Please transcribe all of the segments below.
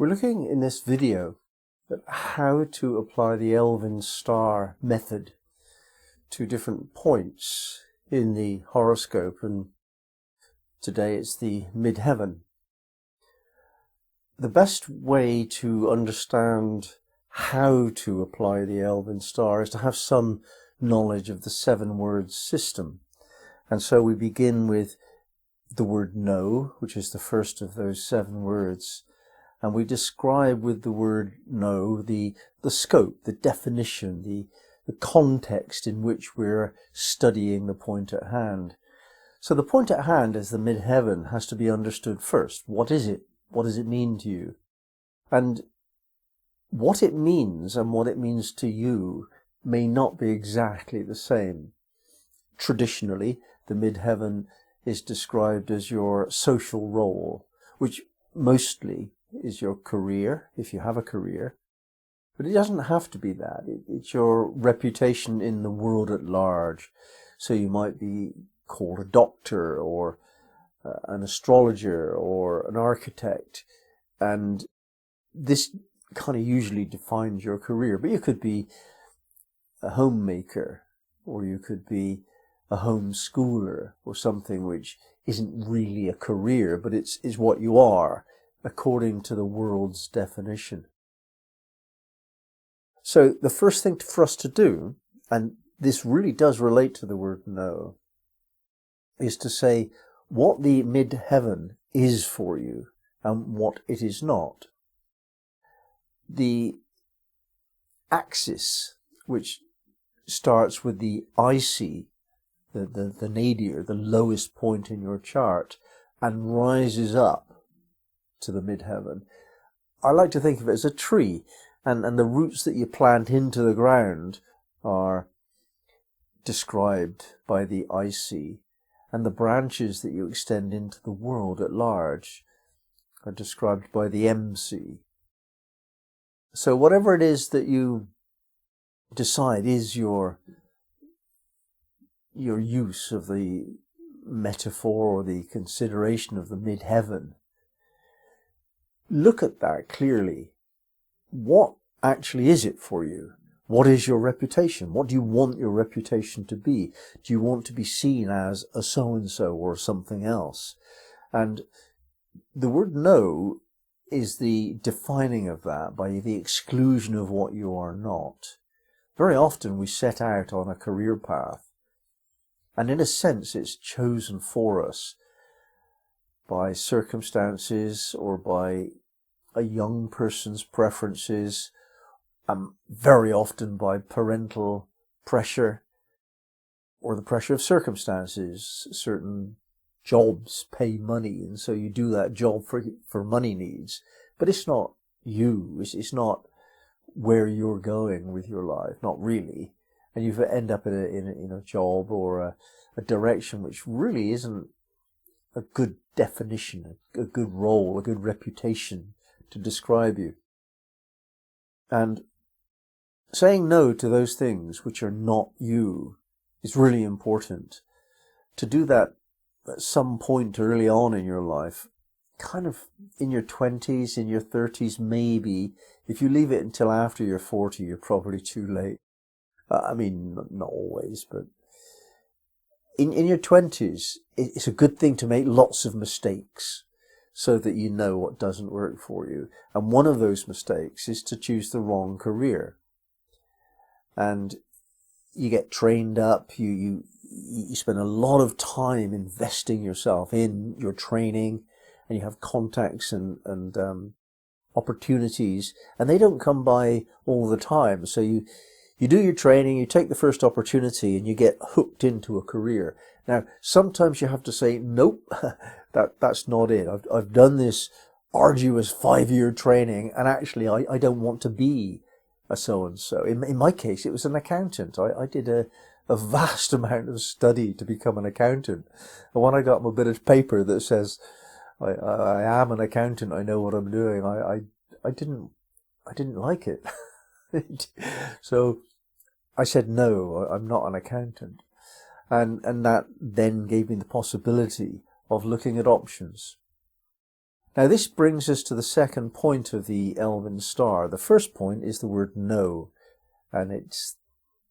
We're looking in this video at how to apply the Elven Star method to different points in the horoscope, and today it's the Midheaven. The best way to understand how to apply the Elven Star is to have some knowledge of the 7-word system. And so we begin with the word know, which is the first of those 7 words. And we describe with the word know the scope, the definition, the context in which we're studying the point at hand. So the point at hand as the Midheaven has to be understood first. What is it? What does it mean to you? And what it means and what it means to you may not be exactly the same. Traditionally, the Midheaven is described as your social role, which mostly is your career, if you have a career. But it doesn't have to be that. It's your reputation in the world at large. So you might be called a doctor or an astrologer or an architect. And this kind of usually defines your career. But you could be a homemaker, or you could be a homeschooler, or something which isn't really a career, but it's what you are, according to the world's definition. So the first thing for us to do, and this really does relate to the word know, is to say what the Midheaven is for you and what it is not. The axis, which starts with the IC, the nadir, the lowest point in your chart, and rises up to the Midheaven. I like to think of it as a tree, and the roots that you plant into the ground are described by the IC, and the branches that you extend into the world at large are described by the MC. So whatever it is that you decide is your use of the metaphor or the consideration of the Midheaven, look at that clearly. What actually is it for you? What is your reputation? What do you want your reputation to be? Do you want to be seen as a so-and-so or something else? And the word know is the defining of that by the exclusion of what you are not. Very often we set out on a career path, and in a sense it's chosen for us by circumstances or by a young person's preferences, very often by parental pressure or the pressure of circumstances. Certain jobs pay money, and so you do that job for money needs. But it's not you. It's not where you're going with your life, not really. And you end up in a job or a direction which really isn't a good definition, a good role, a good reputation to describe you. And saying no to those things which are not you is really important. To do that at some point early on in your life, kind of in your 20s, in your 30s maybe. If you leave it until after you're 40, you're probably too late. I mean, not always, but in your 20s, it's a good thing to make lots of mistakes so that you know what doesn't work for you. And one of those mistakes is to choose the wrong career. And you get trained up, you spend a lot of time investing yourself in your training, and you have contacts and opportunities, and they don't come by all the time. So you do your training, you take the first opportunity, and you get hooked into a career. Now, sometimes you have to say, nope, that's not it. I've done this arduous 5-year training, and actually I don't want to be a so-and-so. In my case, it was an accountant. I did a vast amount of study to become an accountant. And when I got my bit of paper that says, I am an accountant, I know what I'm doing, I didn't like it. So I said, no, I'm not an accountant. And that then gave me the possibility of looking at options. Now this brings us to the second point of the Elven Star. The first point is the word no, and it's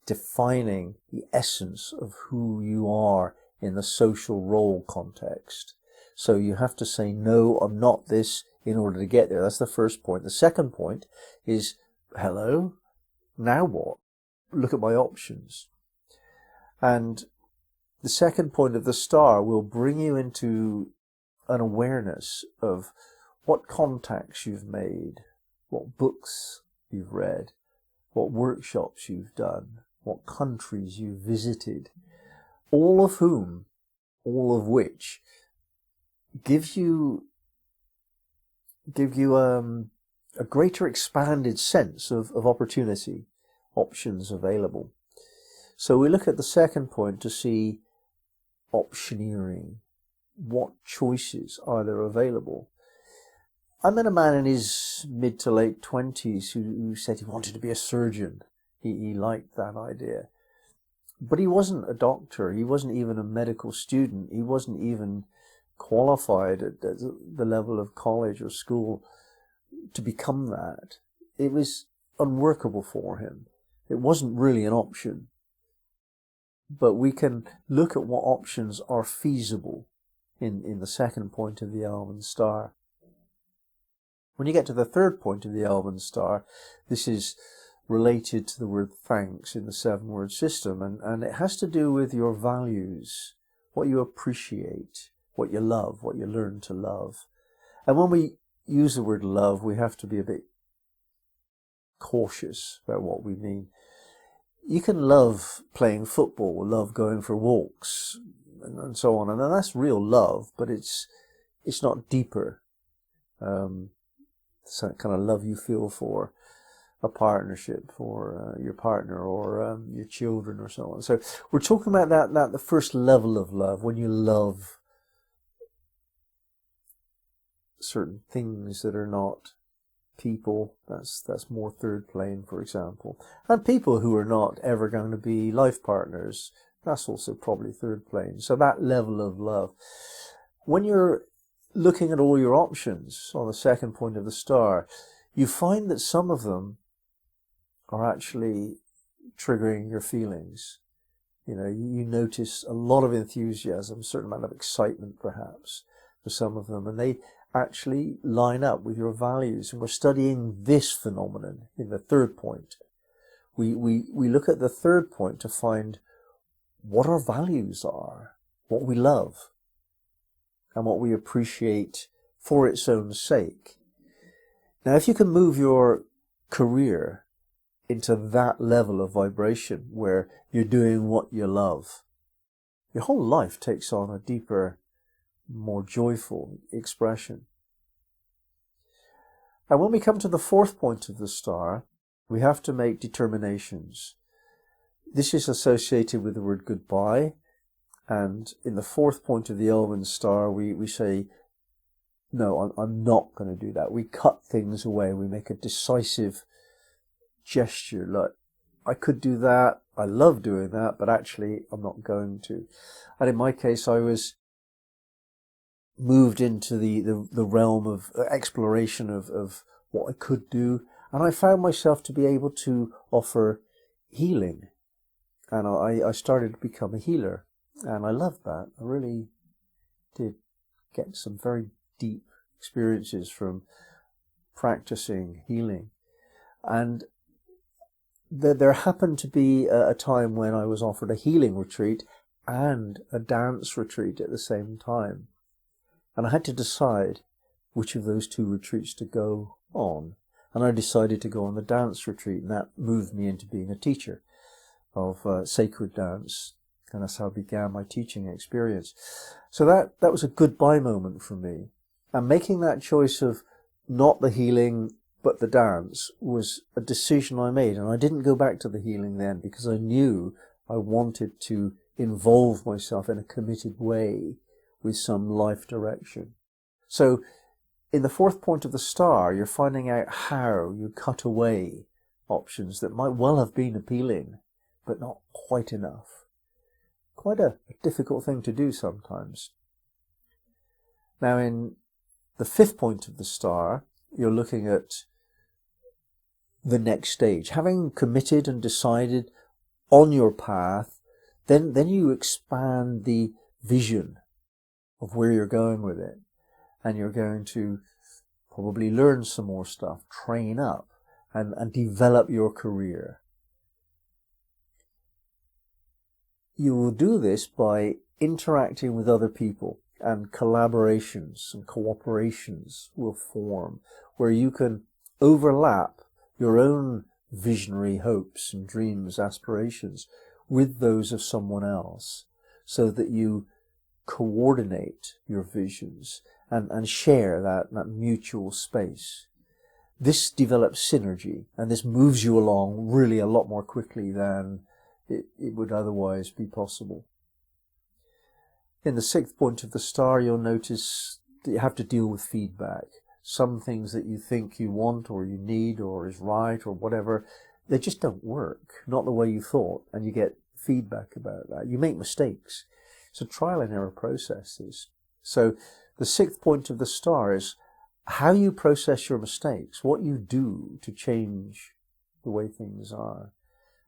defining the essence of who you are in the social role context. So you have to say, no, I'm not this, in order to get there. That's the first point. The second point is, hello, now what? Look at my options. And the second point of the star will bring you into an awareness of what contacts you've made, what books you've read, what workshops you've done, what countries you've visited, all of which give you a greater expanded sense of opportunity, options available. So we look at the second point to see optioneering. What choices are there available? I met a man in his mid to late 20s who said he wanted to be a surgeon. He liked that idea. But he wasn't a doctor. He wasn't even a medical student. He wasn't even qualified at the level of college or school to become that. It was unworkable for him. It wasn't really an option. But we can look at what options are feasible in the second point of the Elven Star. When you get to the third point of the Elven Star, this is related to the word thanks in the 7-word system, and it has to do with your values, what you appreciate, what you love, what you learn to love. And when we use the word love, we have to be a bit cautious about what we mean. You can love playing football, love going for walks, and so on, and that's real love, but it's not deeper. It's that kind of love you feel for a partnership, for your partner, or your children, or so on. So we're talking about that the first level of love, when you love certain things that are not people. That's more third plane, for example. And people who are not ever going to be life partners, that's also probably third plane. So that level of love. When you're looking at all your options on the second point of the star, you find that some of them are actually triggering your feelings. You know, you notice a lot of enthusiasm, a certain amount of excitement perhaps for some of them, and they actually line up with your values. And we're studying this phenomenon in the third point. We look at the third point to find what our values are, what we love, and what we appreciate for its own sake. Now, if you can move your career into that level of vibration where you're doing what you love, your whole life takes on a deeper, more joyful expression. And when we come to the fourth point of the star, we have to make determinations. This is associated with the word goodbye. And in the fourth point of the Elven Star, we say, no, I'm not going to do that. We cut things away. We make a decisive gesture. Like, I could do that. I love doing that, but actually I'm not going to. And in my case, I was moved into the realm of exploration of what I could do. And I found myself to be able to offer healing. And I started to become a healer. And I loved that. I really did get some very deep experiences from practicing healing. And there happened to be a time when I was offered a healing retreat and a dance retreat at the same time. And I had to decide which of those two retreats to go on. And I decided to go on the dance retreat, and that moved me into being a teacher of sacred dance. And that's how I began my teaching experience. So that was a goodbye moment for me. And making that choice of not the healing, but the dance was a decision I made. And I didn't go back to the healing then, because I knew I wanted to involve myself in a committed way with some life direction. So in the fourth point of the star, you're finding out how you cut away options that might well have been appealing, but not quite enough. Quite a difficult thing to do sometimes. Now, in The 5th point of the star, you're looking at the next stage. Having committed and decided on your path, then you expand the vision of where you're going with it. And you're going to probably learn some more stuff, train up, and develop your career. You will do this by interacting with other people, and collaborations and cooperations will form where you can overlap your own visionary hopes and dreams, aspirations with those of someone else, so that you coordinate your visions and share that mutual space. This develops synergy, and this moves you along really a lot more quickly than it would otherwise be possible. In the 6th point of the star, you'll notice that you have to deal with feedback. Some things that you think you want or you need or is right or whatever, they just don't work, not the way you thought, and you get feedback about that. You make mistakes. It's a trial and error process. So the 6th point of the star is how you process your mistakes, what you do to change the way things are.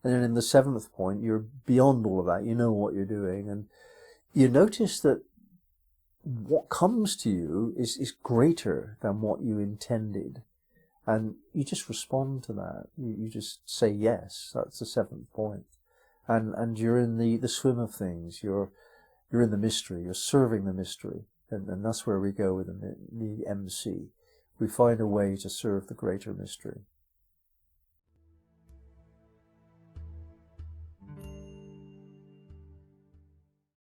And then in the 7th point, you're beyond all of that. You know what you're doing, and you notice that what comes to you is greater than what you intended. And you just respond to that. You just say yes. That's the 7th point. And you're in the swim of things. You're in the mystery. You're serving the mystery. And that's where we go with the MC. We find a way to serve the greater mystery.